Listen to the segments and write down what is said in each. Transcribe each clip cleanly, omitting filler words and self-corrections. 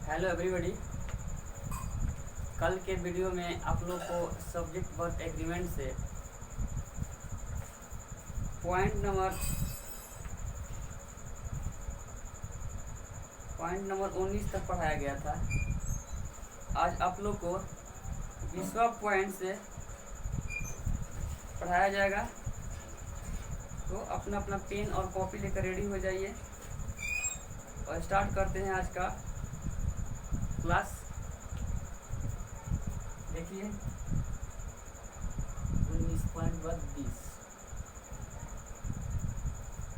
Hello everybody. कल के video में आप लोग को सब्जेक्ट वर्क एग्रीमेंट से पॉइंट नंबर 19 तक पढ़ाया गया था। आज आप लोग को 20वां पॉइंट से पढ़ाया जाएगा, तो अपना अपना पेन और कॉपी लेकर रेडी हो जाइए और स्टार्ट करते हैं आज का क्लास। देखिए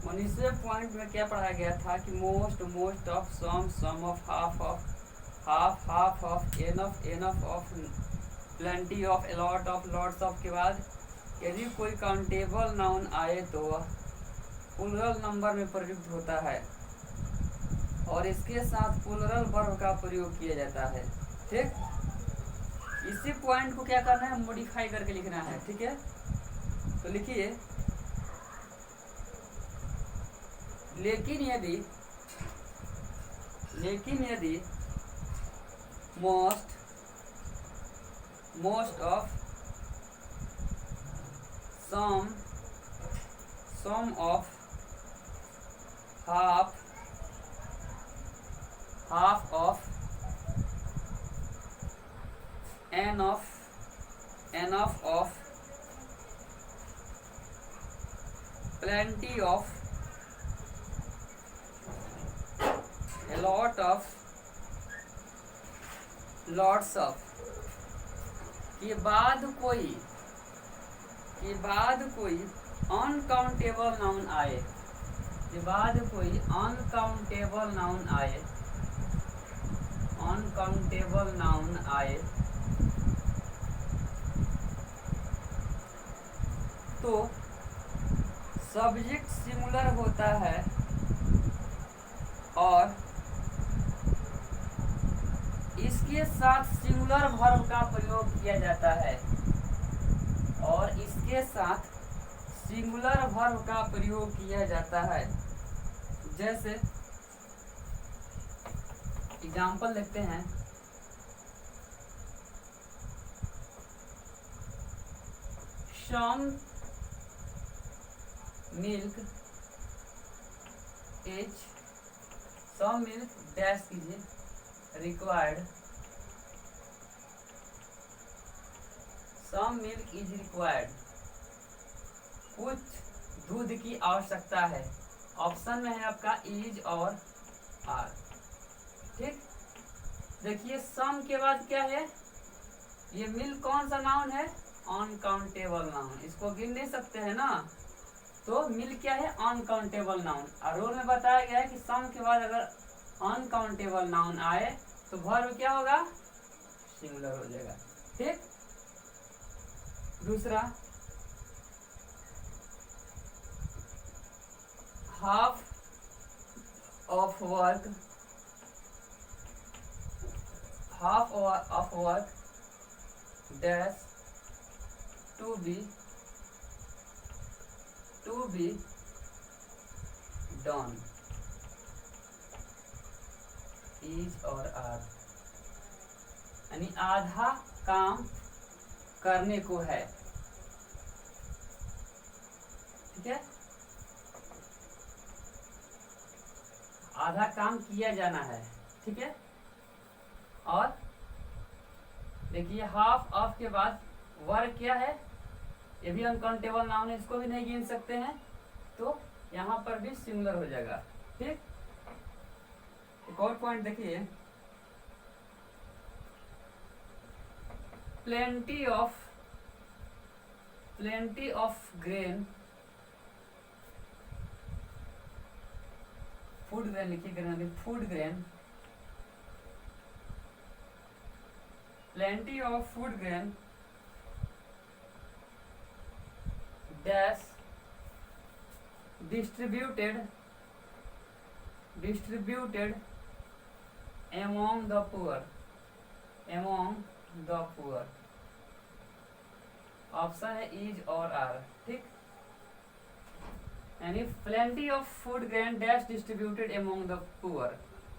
19वें पॉइंट में क्या पढ़ाया गया था कि most of some of half of enough of plenty of a lot of lots of के बाद यदि कोई काउंटेबल नाउन आए तो प्लूरल नंबर में प्रयुक्त होता है और इसके साथ प्लूरल वर्ब का प्रयोग किया जाता है। ठीक, इसी पॉइंट को क्या करना है, मॉडिफाई करके लिखना है। ठीक है, तो लिखिए लेकिन यदि most of some of half of enough of plenty of a lot of lots of के बाद कोई अनकाउंटेबल नाउन आए, तो सब्जेक्ट सिंगुलर होता है और इसके साथ सिंगुलर वर्ब का प्रयोग किया जाता है जैसे एग्जाम्पल देखते हैं। some milk डैश कीजिए required, some milk is required, कुछ दूध की आवश्यकता है। ऑप्शन में है आपका इज और आर। ठीक, देखिए सम के बाद क्या है, ये मिल्क कौन सा नाउन है, अनकाउंटेबल नाउन, इसको गिन नहीं सकते हैं ना, तो मिल्क क्या है, अनकाउंटेबल नाउन। और रूल में बताया गया है कि सम के बाद अगर अनकाउंटेबल नाउन आए तो वर्ब क्या होगा, सिंगुलर हो जाएगा। ठीक, दूसरा half of work dash to be done, is और आर, यानी आधा काम करने को है। ठीक है, आधा काम किया जाना है। ठीक है, और देखिए हाफ ऑफ के बाद वर्क क्या है, ये भी अनकाउंटेबल नाउन है, इसको भी नहीं गिन सकते हैं, तो यहाँ पर भी सिंगुलर हो जाएगा। ठीक, एक और पॉइंट देखिए, plenty of grain, food grain लिखिए, food grain, plenty of food grain dash distributed among the poor, option है इज और आर। ठीक, यानी plenty of food grain dash distributed among the poor,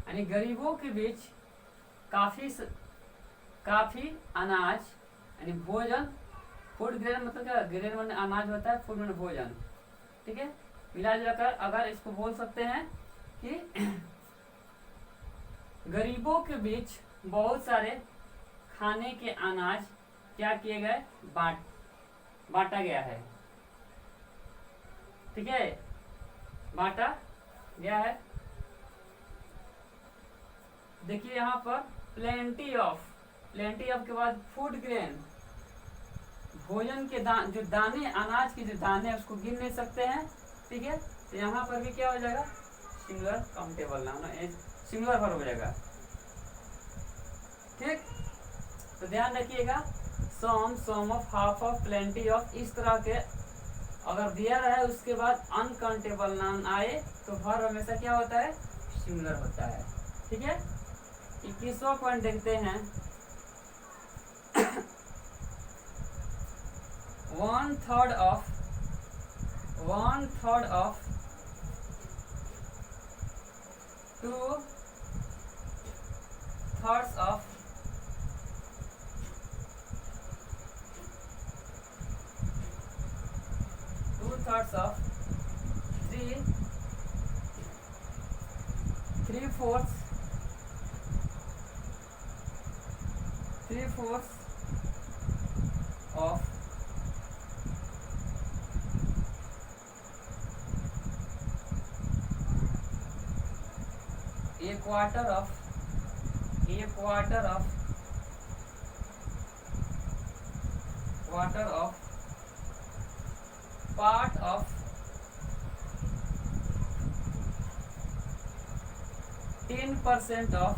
यानी गरीबों के बीच काफी अनाज यानी भोजन, फूड ग्रेन मतलब क्या, ग्रेन में अनाज होता है, फूड में भोजन, ठीक है। मिला जुलाकर अगर इसको बोल सकते हैं कि गरीबों के बीच बहुत सारे खाने के अनाज क्या किए गए, बांटा गया है, ठीक है, बांटा गया है। देखिए यहाँ पर प्लेंटी ऑफ के बाद फूड ग्रेन, भोजन के जो दाने, अनाज के जो दाने हैं उसको गिन नहीं सकते हैं, ठीक है। तो यहाँ पर भी क्या हो जाएगा, singular countable noun, singular verb हो जाएगा, ठीक। तो ध्यान रखिएगा, some of, half of, plenty of, इस तरह के अगर दिया रहे उसके बाद अनकाउंटेबल नाउन आए तो वर्ब हमेशा क्या होता है, सिंगुलर होता है, ठीक है। 21वां पॉइंट देखते हैं। 1/3 of 2/3 of 2/3 of 3/4 of 1/4 of part of 10% of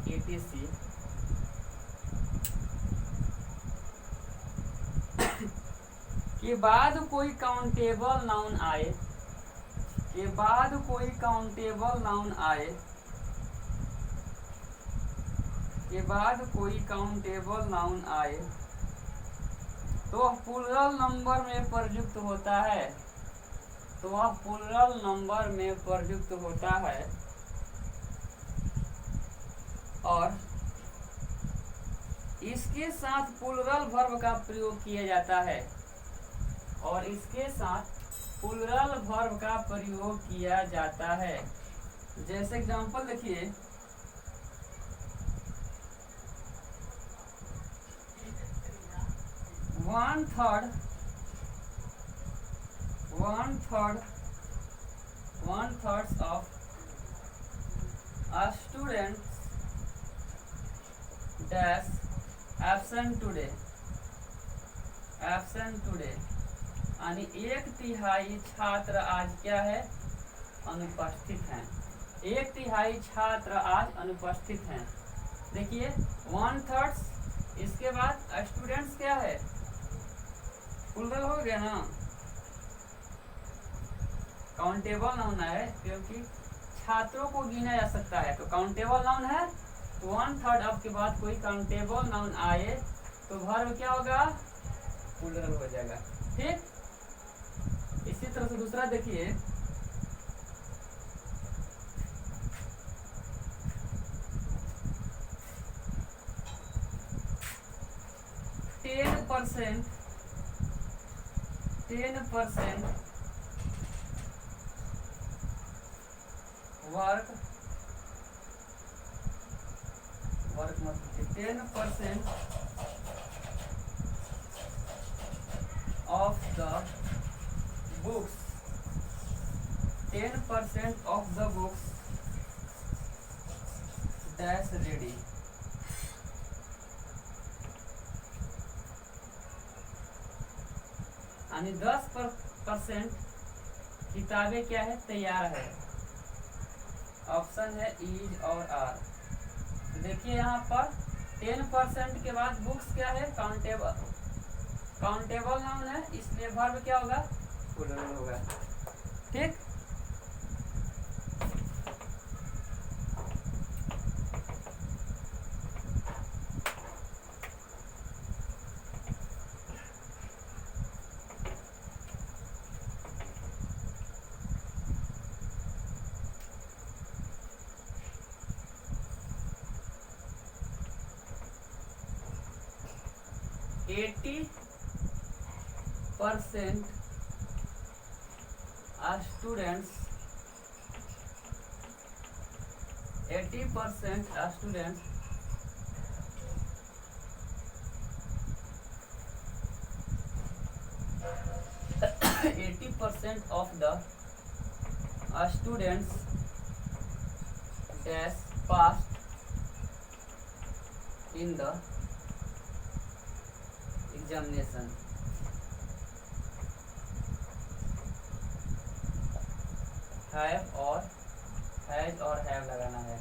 etc. के बाद कोई काउंटेबल नाउन आए, तो वह प्लूरल नंबर में प्रयुक्त होता है, और इसके साथ प्लूरल वर्ब का प्रयोग किया जाता है, जैसे एग्जांपल देखिए, one third of students dash absent today, यानी 1/3 छात्र आज क्या है, अनुपस्थित हैं। 1/3 छात्र आज अनुपस्थित हैं। देखिए 1/3, इसके बाद स्टूडेंट्स क्या है, प्लूरल हो गया ना, काउंटेबल नाउन है, क्योंकि छात्रों को गिना जा सकता है, तो काउंटेबल नाउन है। तो 1/3 अब के बाद कोई काउंटेबल नाउन आए तो वर्ब क्या होगा, प्लूरल हो जाएगा, ठीक। इसी तरह से दूसरा देखिए, 10% work 10% of the books, 10% of the books dash ready, यानी 10% किताबें क्या है, तैयार है। ऑप्शन है इज और आर। देखिए यहाँ पर 10% के बाद बुक्स क्या है, काउंटेबल नाउन है, इसलिए वर्ब क्या होगा, प्लूरल होगा, ठीक। 80% students 80% students of the students dash passed in the examination. Have और हैज और हैव लगाना है।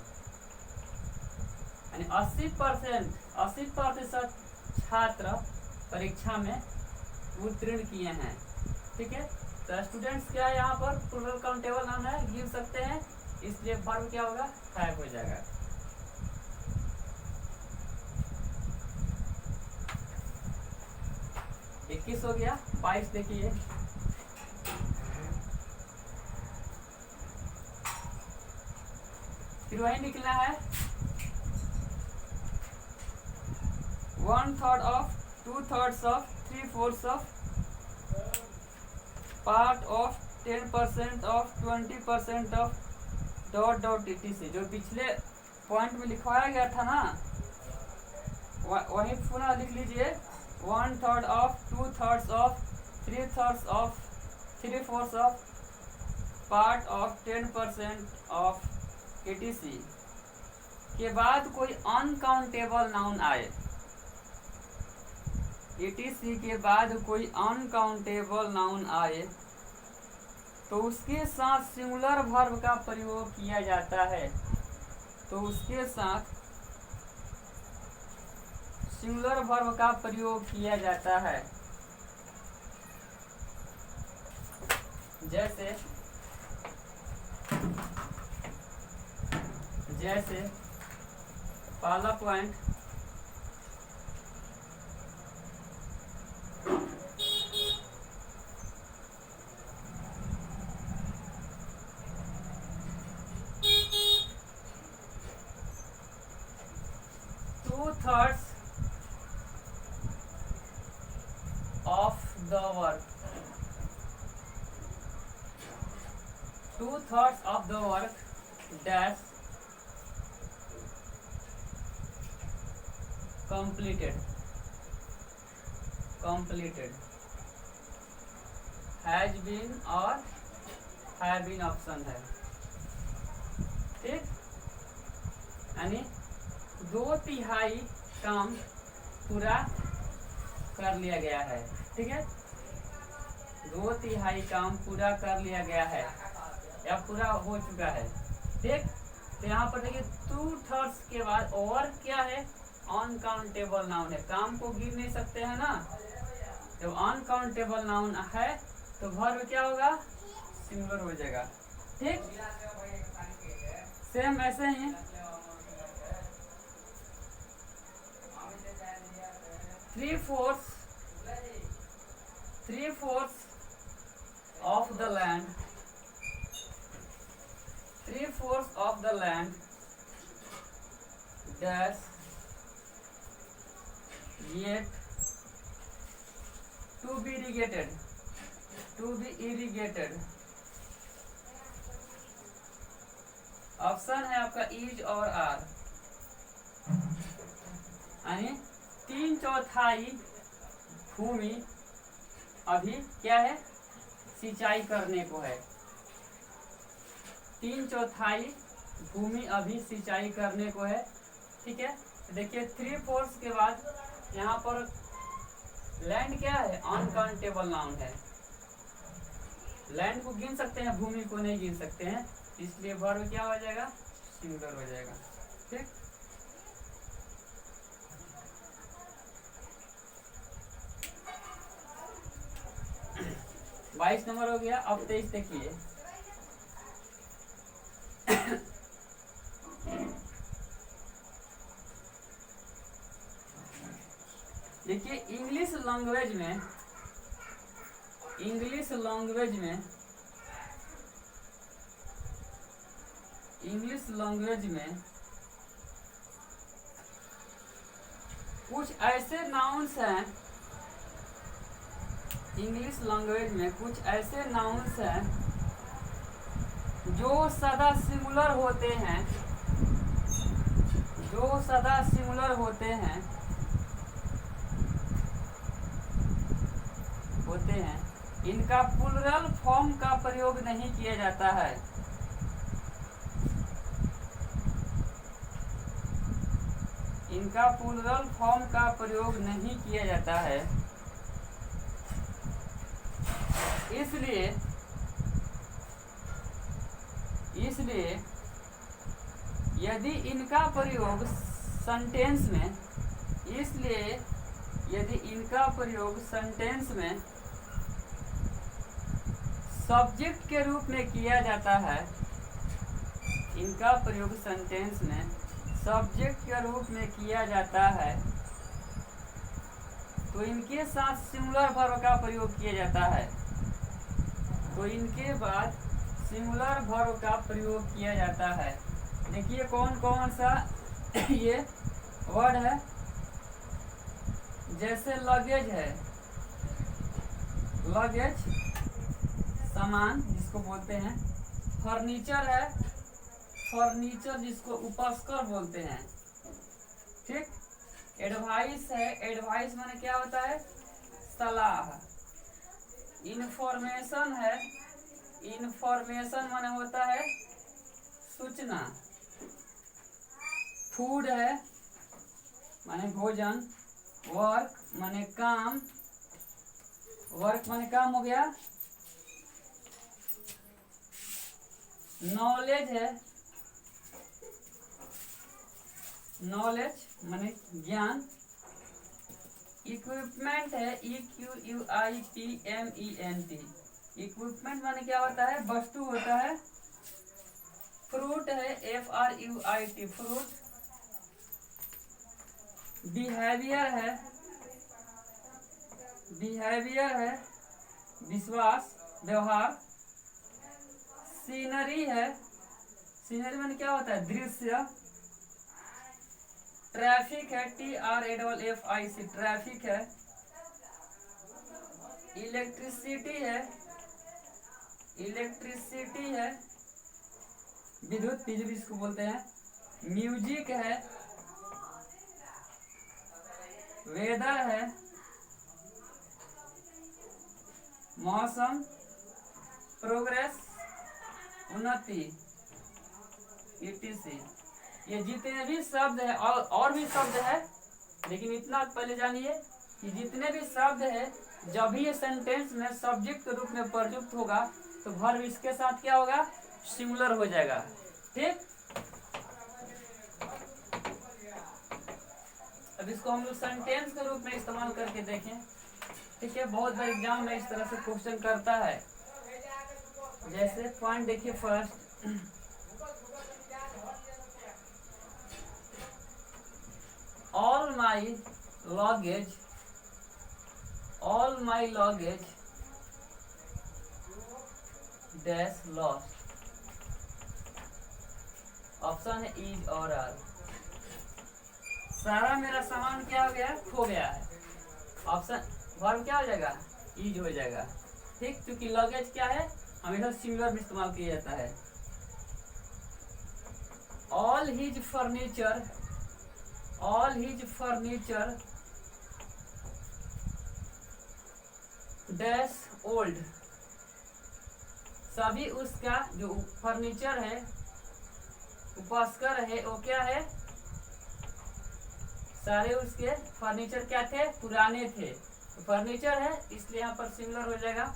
यानी 80% छात्र परीक्षा में उत्तीर्ण किए हैं। ठीक है, तो स्टूडेंट्स क्या है, यहाँ पर प्लूरल काउंटेबल नाउन है, गिव सकते हैं, इसलिए वर्ब क्या होगा, हैव हो जाएगा। 21 हो गया। 22 देखिए, फिर वही निकलना है 1/3 of 2/3 of 3/4 of part of 10% of 20% of ... etc. जो पिछले पॉइंट में लिखवाया गया था ना, वही पुनः लिख लीजिए 1/3 of 2/3 of 3/4 of 3/4 of part of 10% of etc. के बाद कोई अनकाउंटेबल नाउन आए, etc के बाद कोई अनकाउंटेबल नाउन आए तो उसके साथ सिंगुलर वर्ब का प्रयोग किया जाता है। तो उसके साथ सिंगुलर वर्ब का प्रयोग किया जाता है। जैसे पहला point, two-thirds of the work, two-thirds of the work dash completed has been और have been ऑप्शन है। ठीक, यानी 2/3 काम पूरा कर लिया गया है। ठीक है, 2/3 काम पूरा कर लिया गया है या पूरा हो चुका है। ठीक, तो यहाँ पर देखिए 2/3 के बाद और क्या है, अनकाउंटेबल नाउन है, काम को गिन नहीं सकते हैं ना। जब अनकाउंटेबल नाउन है तो वर्ब क्या होगा, सिंगुलर हो जाएगा। ठीक, सेम ऐसे ही 3/4 of the land, 3/4 of the land dash yet to be irrigated। Option है आपका इज और आर, यानी 3/4 भूमि अभी क्या है, सिंचाई करने को है। 3/4 भूमि अभी सिंचाई करने को है। ठीक है, देखिए 3/4 के बाद यहाँ पर लैंड क्या है, अनकाउंटेबल नाउन है। लैंड को गिन सकते हैं, भूमि को नहीं गिन सकते हैं, इसलिए वर्ब क्या हो जाएगा, सिंगुलर हो जाएगा। ठीक, बाईस नंबर हो गया। अब 23 देखिए, देखिए इंग्लिश लैंग्वेज में कुछ ऐसे नाउन्स हैं इंग्लिश लैंग्वेज में कुछ ऐसे नाउन्स हैं जो सदा सिंगुलर होते हैं, जो सदा सिंगुलर होते हैं इनका प्लूरल फॉर्म का प्रयोग नहीं किया जाता है। इनका प्लूरल फॉर्म का प्रयोग नहीं किया जाता है। इसलिए यदि इनका प्रयोग सेंटेंस में सब्जेक्ट के रूप में किया जाता है, इनका प्रयोग सेंटेंस में सब्जेक्ट के रूप में किया जाता है, तो इनके साथ सिंगुलर वर्ब का प्रयोग किया जाता है। तो इनके बाद सिंगुलर वर्ब का प्रयोग किया जाता है। देखिए कौन कौन सा ये वर्ड है। जैसे लगेज है, लगेज सामान जिसको बोलते हैं। फर्नीचर है, फर्नीचर जिसको उपस्कर बोलते हैं। ठीक। एडवाइस है, एडवाइस माने क्या होता है, सलाह। इंफॉर्मेशन है, इंफॉर्मेशन माने होता है सूचना। फूड है माने भोजन। वर्क माने काम, वर्क माने काम हो गया। नॉलेज है, नॉलेज माने ज्ञान। इक्विपमेंट है, EQUIPMENT। इक्विपमेंट माने क्या होता है, वस्तु होता है। फ्रूट है, FRUIT फ्रूट। बिहेवियर है, बिहेवियर है विश्वास, व्यवहार। सीनरी है, सीनरी माने क्या होता है, दृश्य। ट्रैफिक है, TRAFFIC ट्रैफिक है। इलेक्ट्रिसिटी है, इलेक्ट्रिसिटी है विद्युत, बिजली जिसको बोलते हैं। म्यूजिक है, वेदर है मौसम। प्रोग्रेस उन्नति, ETC। ये जितने भी शब्द है और भी शब्द है, लेकिन इतना पहले जानिए कि जितने भी शब्द है जब भी ये सेंटेंस में सब्जेक्ट के रूप में प्रयुक्त होगा तो वर्ब इसके साथ क्या होगा, सिंगुलर हो जाएगा। ठीक। अब इसको हम लोग सेंटेंस के रूप में इस्तेमाल करके देखें। ठीक है, बहुत बार एग्जाम में इस तरह से क्वेश्चन करता है। जैसे पॉइंट देखिए first, all my luggage dash lost। Option है इज और आर। सारा मेरा सामान क्या हो गया, खो गया है। ऑप्शन वर्ब क्या हो जाएगा, इज हो जाएगा। ठीक, क्योंकि लगेज क्या है, हमेशा सिंगुलर में इस्तेमाल किया जाता है। all his furniture dash old। सभी उसका जो फर्नीचर है, उपस्कर है, वो क्या है, सारे उसके फर्नीचर क्या थे, पुराने थे। तो फर्नीचर है इसलिए यहाँ पर सिंगुलर हो जाएगा।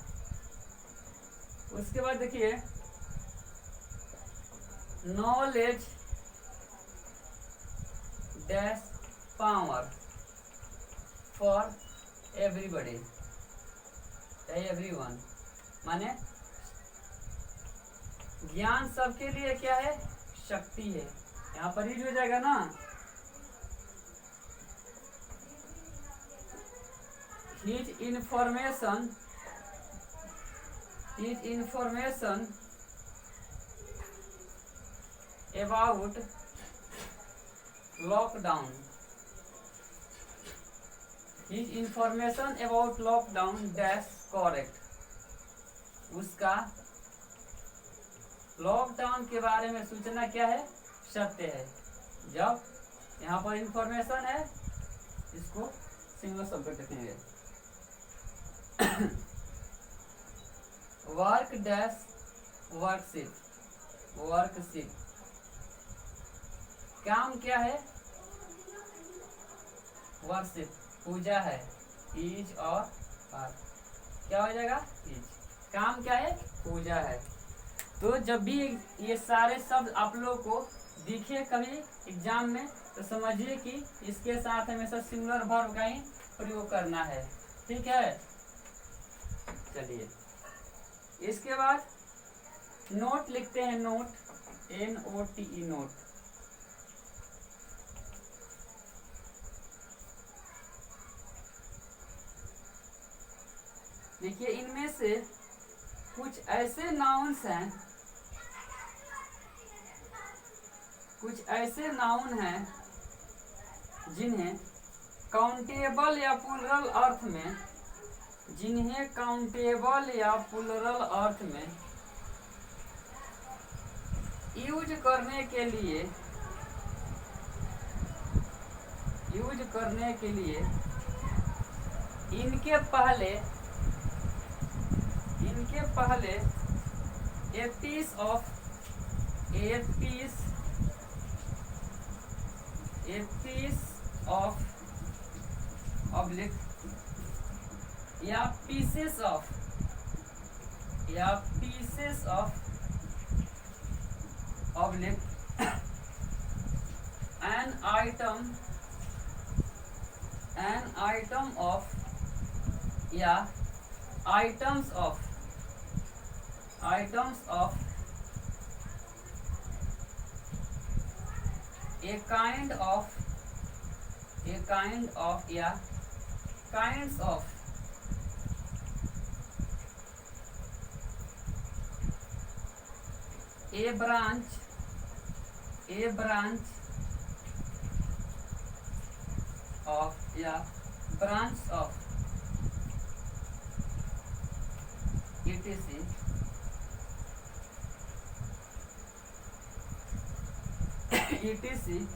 उसके बाद देखिए knowledge dash power for everybody, everyone माने ज्ञान सबके लिए क्या है, शक्ति है। यहाँ पर ही हो जाएगा ना। His information about lockdown, his information about lockdown dash correct. उसका लॉकडाउन के बारे में सूचना क्या है, सत्य है। जब यहाँ पर इंफॉर्मेशन है, इसको सिंगल शब्द लिखेंगे। वर्क डैश वर्कशिप, वर्कशिप काम क्या है, वर्शिप पूजा है। इज और आर क्या हो जाएगा, इज। काम क्या है, पूजा है। तो जब भी ये सारे शब्द आप लोगों को दिखे कभी एग्जाम में, तो समझिए कि इसके साथ हमेशा सिंगुलर वर्ब का ही प्रयोग करना है। ठीक है, चलिए इसके बाद नोट लिखते हैं। Note, NOTE, note. देखिए इनमें से कुछ ऐसे नाउन्स हैं, कुछ ऐसे नाउन हैं जिन्हें काउंटेबल या प्लूरल अर्थ में, जिन्हें काउंटेबल या प्लूरल अर्थ में यूज करने के लिए, इनके पहले a piece of oblique या pieces of oblique an item of या items of a kind of या kinds of a branch of या branch of etc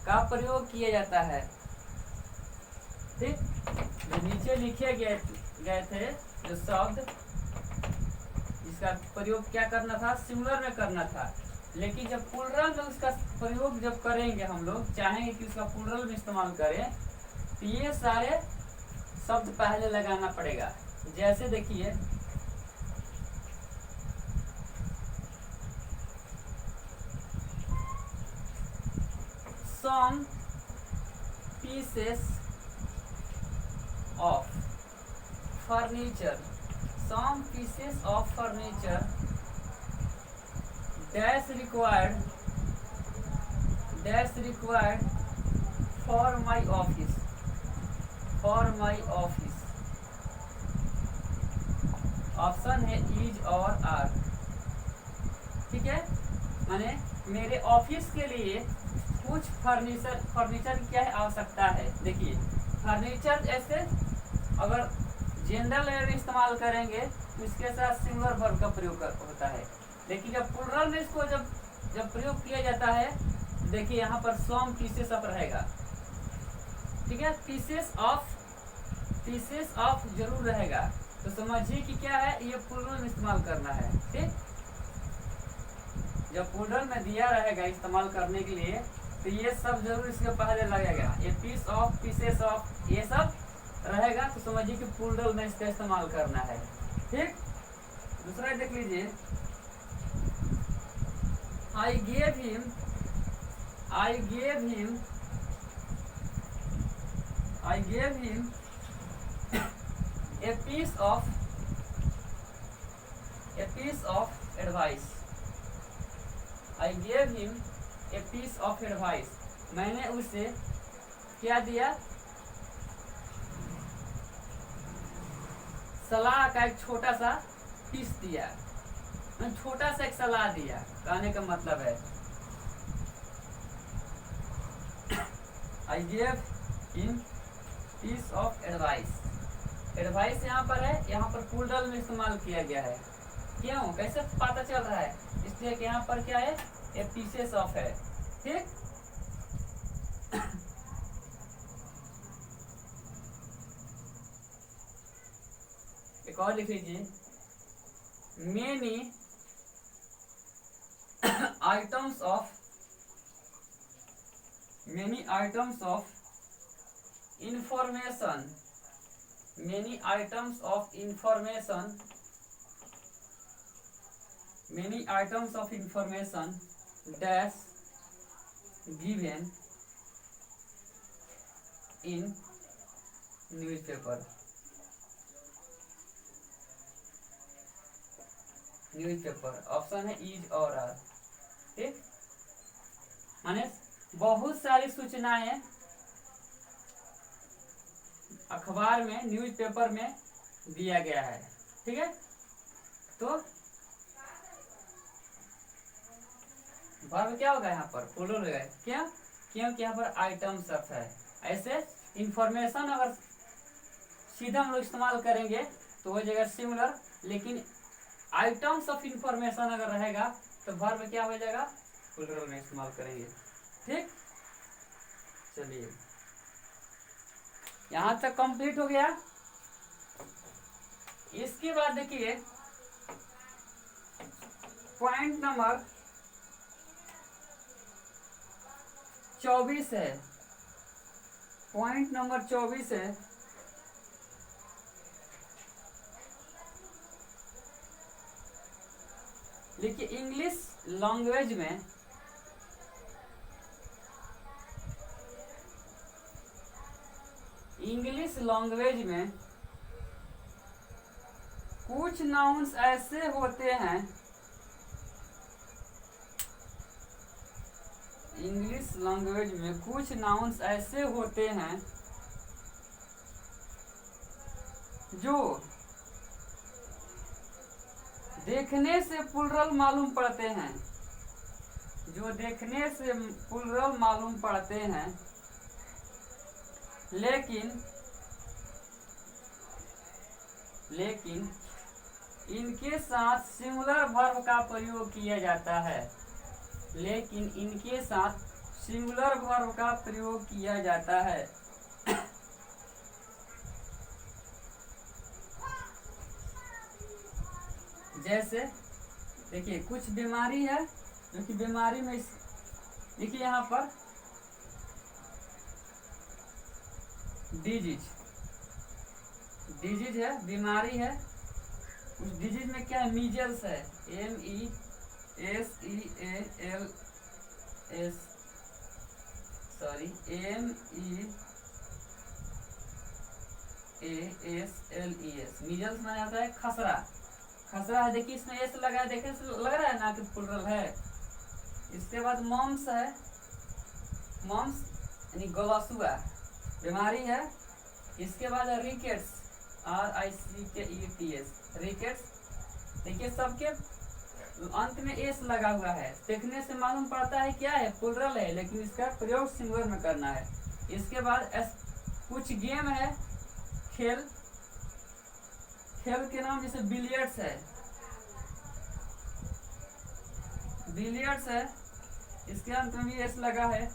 का प्रयोग किया जाता है। ठीक, जो नीचे लिखे गए थे जो शब्द, इसका प्रयोग क्या करना था, सिंगुलर में करना था। लेकिन जब प्लूरल में उसका प्रयोग जब करेंगे, हम लोग चाहेंगे कि उसका प्लूरल में इस्तेमाल करें, तो ये सारे शब्द पहले लगाना पड़ेगा। जैसे देखिए some pieces of furniture dash required for my office option है इज और आर। ठीक है, माने मेरे ऑफिस के लिए कुछ फर्नीचर की क्या है, आवश्यकता है। देखिए फर्नीचर ऐसे अगर जनरल में इस्तेमाल करेंगे तो इसके साथ सिंगुलर वर्ब का प्रयोग होता है। लेकिन जब प्लूरल में इसको जब प्रयोग किया जाता है, देखिए यहाँ पर सम पीसेस ऑफ रहेगा। ठीक है, पीसेस ऑफ जरूर रहेगा। तो समझिए कि क्या है, ये प्लूरल में इस्तेमाल करना है। ठीक, जब प्लूरल में दिया रहेगा इस्तेमाल करने के लिए, तो ये सब जरूर इसके पहले लगेगा। ये पीस ऑफ, पीसेस ऑफ, ये सब रहेगा। तो समझिए कि प्लूरल में इसका इस्तेमाल करना है। ठीक, दूसरा देख लीजिए, I gave him a piece of advice. I gave him a piece of advice. मैंने उसे क्या दिया, सलाह का एक छोटा सा पीस दिया। मैंने छोटा सा एक सलाह दिया, कहने का मतलब है I gave him piece of advice. Advice यहाँ पर है, यहाँ पर प्लूरल में इस्तेमाल किया गया है। क्यों, कैसे पता चल रहा है? इसलिए कि यहाँ पर क्या है, ए पीसेस ऑफ है। ठीक, एक और लिख लीजिए, many items of information, many items of information dash given in newspaper option है इज और आर। ठीक, माने बहुत सारी सूचनाएं अखबार में, न्यूज़पेपर में दिया गया है। ठीक है, तो वर्ब क्या होगा यहाँ पर, प्लूरल होगा। क्या, क्योंकि यहाँ पर आइटम शब्द है। ऐसे इंफॉर्मेशन अगर सीधा हम लोग इस्तेमाल करेंगे तो हो जाएगा सिंगुलर, लेकिन आइटम्स ऑफ इंफॉर्मेशन अगर रहेगा तो वर्ब क्या हो जाएगा, प्लूरल में इस्तेमाल करेंगे। ठीक, चलिए यहां तक कंप्लीट हो गया। इसके बाद देखिए पॉइंट नंबर 24 है। पॉइंट नंबर 24 है, देखिए इंग्लिश लैंग्वेज में कुछ नाउन्स ऐसे होते हैं, इंग्लिश लैंग्वेज में कुछ नाउन्स ऐसे होते हैं जो देखने से प्लूरल मालूम पड़ते हैं, लेकिन इनके साथ सिंगुलर वर्ब का प्रयोग किया जाता है। जैसे देखिए कुछ बीमारी है, क्योंकि बीमारी में देखिए यहाँ पर डिजीज है, बीमारी है। उस डिजीज में क्या है, मीजल्स है, MEASLS, मीजल्स में आता है खसरा है। देखिए इसमें एस लगा है, देखिए लग रहा है ना कि प्लूरल है। इसके बाद मम्स है, मम्स यानी गलासुआ बीमारी है। इसके बाद रिकेट्स, RICKETS, रिकेट्स। देखिए सबके अंत में एस लगा हुआ है, देखने से मालूम पड़ता है क्या है, प्लूरल है, लेकिन इसका प्रयोग सिंगुलर में करना है। इसके बाद कुछ गेम है, खेल के नाम जैसे बिलियर्ड्स है, इसके अंत में भी एस लगा है।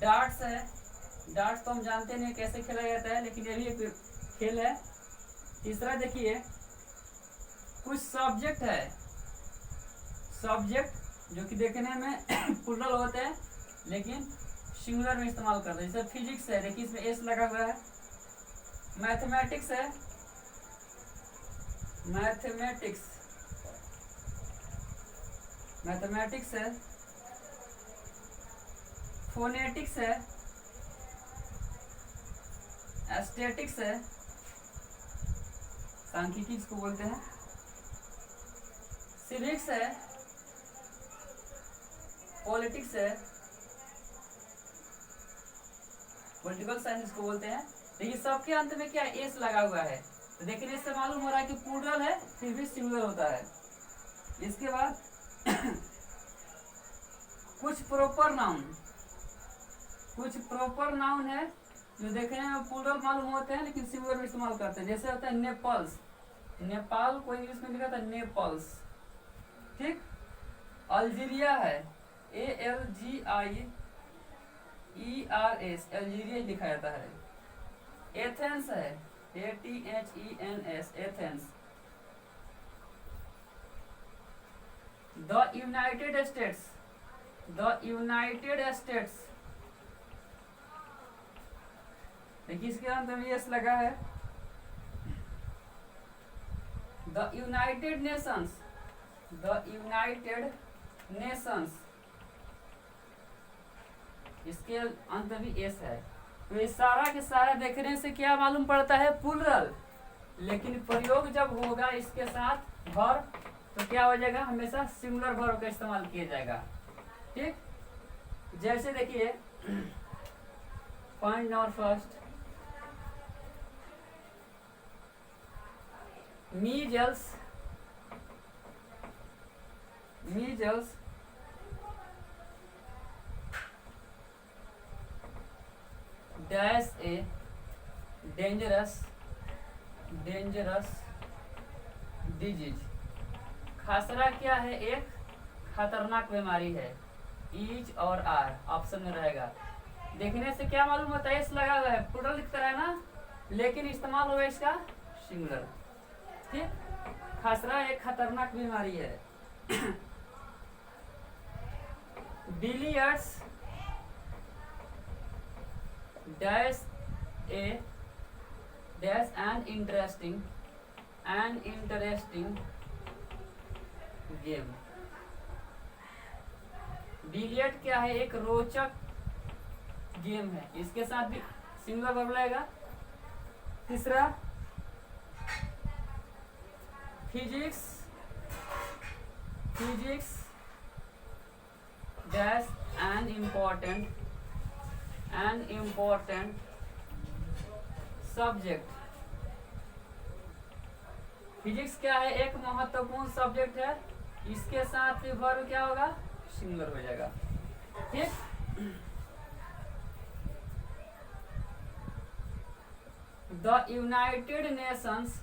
डार्ट्स है, डार्ट्स तो हम जानते नहीं कैसे खेला जाता है, लेकिन ये भी एक खेल है। तीसरा देखिए कुछ सब्जेक्ट है, जो कि देखने में प्लूरल होते हैं लेकिन सिंगुलर में इस्तेमाल करते हैं। जैसे फिजिक्स है, देखिए इसमें एस लगा हुआ है। मैथमेटिक्स है, फोनेटिक्स है, एस्थेटिक्स है, सांख्यिकी इसको बोलते हैं। सिविक्स है, पॉलिटिक्स है, पॉलिटिकल साइंस इसको बोलते हैं। देखिए सबके अंत में क्या एस लगा हुआ है, तो देखने से मालूम हो रहा है कि प्लूरल है, फिर भी सिंगुलर होता है। इसके बाद कुछ प्रॉपर नाउन है जो देखने में प्लूरल मालूम होते हैं लेकिन सिंगुलर में इस्तेमाल करते हैं। जैसे होता है नेपाल्स, नेपाल को इंग्लिश में लिखा था नेपल्स, ठीक। अल्जीरिया है, ALGIERS, अल्जीरिया लिखा जाता है। एथेंस है, ATHENS, Athens. The United states, the United states, देखिए इसके अंत में एस लगा है। The United Nations, the United Nations, इसके अंत में एस है। तो ये सारा के सारा देखने से क्या मालूम पड़ता है, प्लूरल, लेकिन प्रयोग जब होगा इसके साथ वर्ब तो क्या हो जाएगा, हमेशा सिंगुलर वर्ब का इस्तेमाल किया जाएगा, ठीक। जैसे देखिए point number first, measles, measles dash a dangerous, dangerous disease. खसरा क्या है, एक खतरनाक बीमारी है। ईच और आर ऑप्शन में रहेगा। देखने से क्या मालूम होता है, इस लगा हुआ है, प्लूरल लिखता है ना, लेकिन इस्तेमाल होगा इसका सिंगुलर, ठीक। खसरा एक खतरनाक बीमारी है। Billiards dash A dash an interesting, an interesting game. Billiard क्या है, एक रोचक गेम है, इसके साथ भी सिंगुलर वर्ब लगेगा। तीसरा physics, physics dash an important, an important subject. Physics क्या है, एक महत्वपूर्ण सब्जेक्ट है, इसके साथ भी वर्ब क्या होगा, सिंगुलर हो जाएगा, ठीक। The United Nations,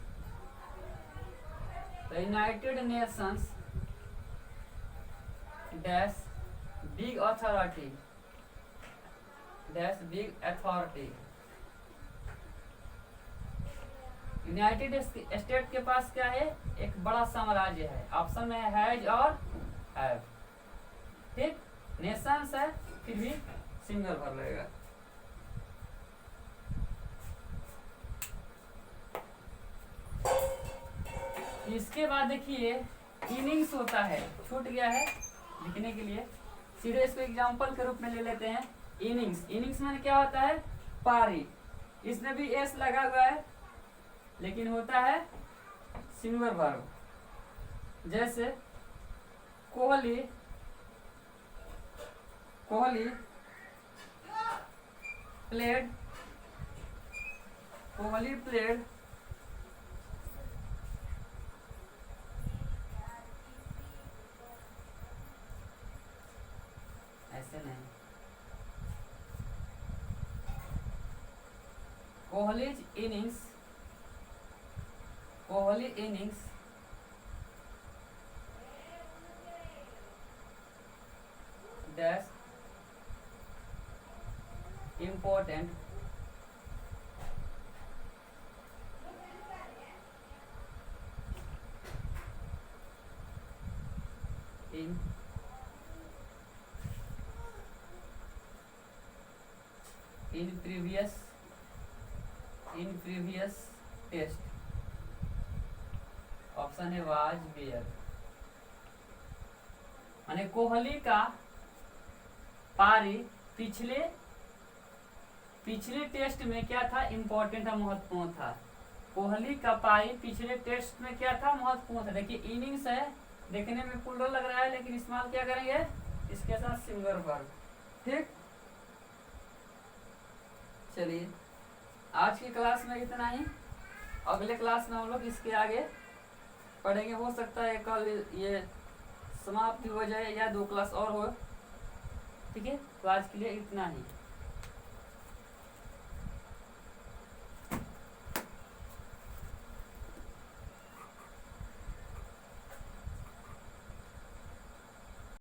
the United Nations dash big authority, dash big authority. United state के पास क्या है, एक बड़ा साम्राज्य है, ऑप्शन में हैज और हैव, ठीक। नेशंस है फिर भी सिंगल भर लगेगा। इसके बाद देखिए इनिंग्स होता है, छूट गया है लिखने के लिए, सीधे इसको एग्जांपल के रूप में ले लेते हैं। इनिंग्स, इनिंग्स में क्या होता है, पारी, इसमें भी एस लगा हुआ है लेकिन होता है सिंगुलर वर्ब। जैसे कोहली, कोहली प्लेड, कोहली प्लेड ऐसे नहीं, Kohli's innings, Kohli innings dash important in previous test, option है वाज वेयर। माने कोहली का पारी पिछले टेस्ट में क्या था, इम्पोर्टेंट था, महत्वपूर्ण था। कोहली का पारी पिछले टेस्ट में क्या था, महत्वपूर्ण था। देखिए इनिंग्स है, देखने में प्लूरल लग रहा है लेकिन इस्तेमाल क्या करेंगे, इसके साथ सिंगुलर वर्ब, ठीक। चलिए आज की क्लास में इतना ही, अगले क्लास में हम लोग इसके आगे पढ़ेंगे। हो सकता है कल ये समाप्ति हो जाए या 2 क्लास और हो, ठीक है। तो आज के लिए इतना ही।